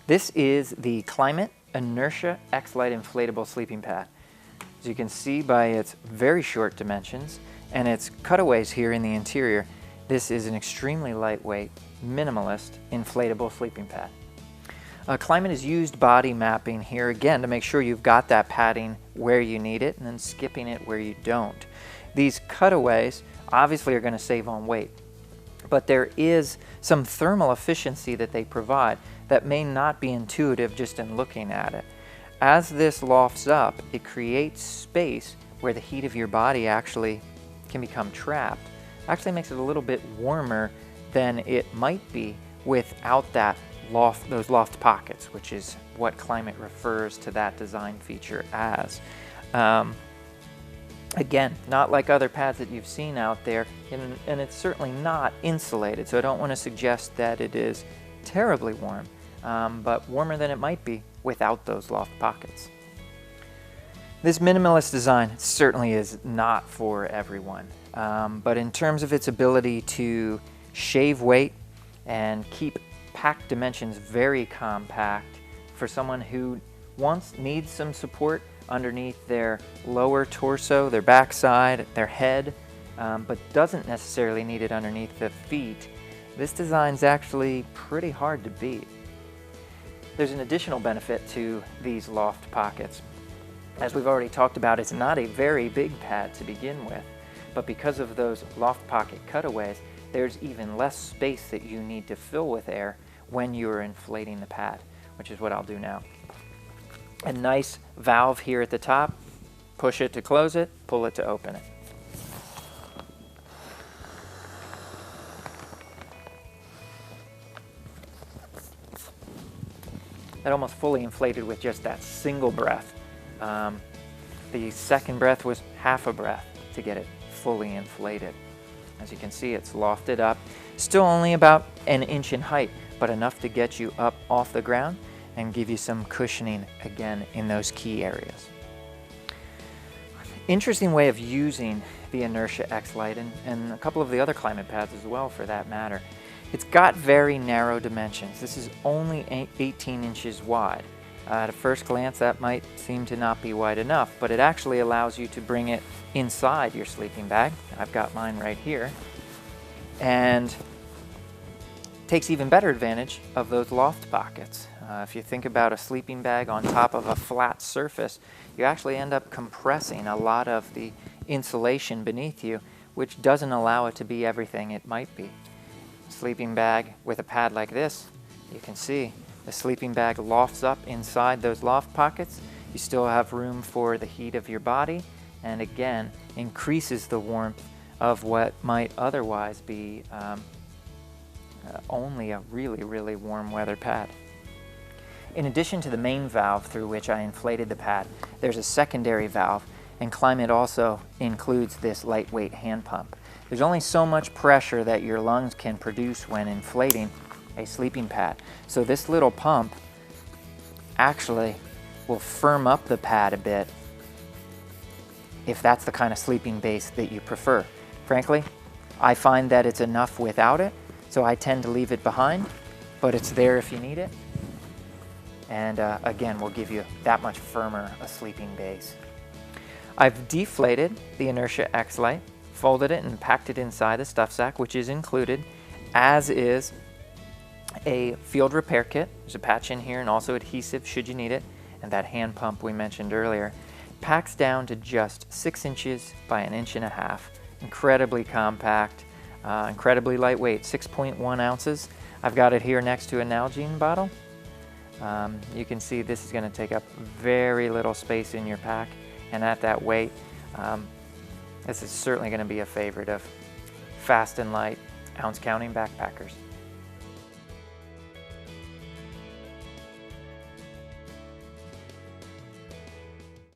This is the Klymit Inertia XLite inflatable sleeping pad. As you can see by its very short dimensions and its cutaways here in the interior, this is an extremely lightweight, minimalist, inflatable sleeping pad. Klymit has used body mapping here again to make sure you've got that padding where you need it and then skipping it where you don't. These cutaways obviously are going to save on weight, but there is some thermal efficiency that they provide that may not be intuitive just in looking at it. As this lofts up, it creates space where the heat of your body actually can become trapped. Actually makes it a little bit warmer than it might be without that those loft pockets, which is what Klymit refers to that design feature as. Again, not like other pads that you've seen out there, and it's certainly not insulated, so I don't want to suggest that it is terribly warm, but warmer than it might be without those loft pockets. This minimalist design certainly is not for everyone, but in terms of its ability to shave weight and keep pack dimensions very compact for someone who needs some support underneath their lower torso, their backside, their head, but doesn't necessarily need it underneath the feet, this design's actually pretty hard to beat. There's an additional benefit to these loft pockets. As we've already talked about, it's not a very big pad to begin with, but because of those loft pocket cutaways, there's even less space that you need to fill with air when you're inflating the pad, which is what I'll do now. A nice valve here at the top, push it to close it, pull it to open it. That almost fully inflated with just that single breath. The second breath was half a breath to get it fully inflated. As you can see, it's lofted up, still only about an inch in height, but enough to get you up off the ground and give you some cushioning again in those key areas. Interesting way of using the Inertia XLite and a couple of the other Klymit pads as well for that matter. It's got very narrow dimensions. This is only 18 inches wide. At a first glance that might seem to not be wide enough, but it actually allows you to bring it inside your sleeping bag. I've got mine right here. And takes even better advantage of those loft pockets. If you think about a sleeping bag on top of a flat surface, you actually end up compressing a lot of the insulation beneath you, which doesn't allow it to be everything it might be. Sleeping bag with a pad like this, you can see the sleeping bag lofts up inside those loft pockets. You still have room for the heat of your body, and again, increases the warmth of what might otherwise be only a really, really warm weather pad. In addition to the main valve through which I inflated the pad, there's a secondary valve, and Klymit also includes this lightweight hand pump. There's only so much pressure that your lungs can produce when inflating a sleeping pad. So this little pump actually will firm up the pad a bit if that's the kind of sleeping base that you prefer. Frankly, I find that it's enough without it, so I tend to leave it behind, but it's there if you need it. And again, will give you that much firmer a sleeping base. I've deflated the Inertia XLite, folded it and packed it inside the stuff sack, which is included, as is a field repair kit. There's a patch in here and also adhesive should you need it, and that hand pump we mentioned earlier. Packs down to just 6 inches by an inch and a half. Incredibly compact, incredibly lightweight, 6.1 ounces. I've got it here next to a Nalgene bottle. You can see this is going to take up very little space in your pack, and at that weight, this is certainly going to be a favorite of fast and light ounce counting backpackers.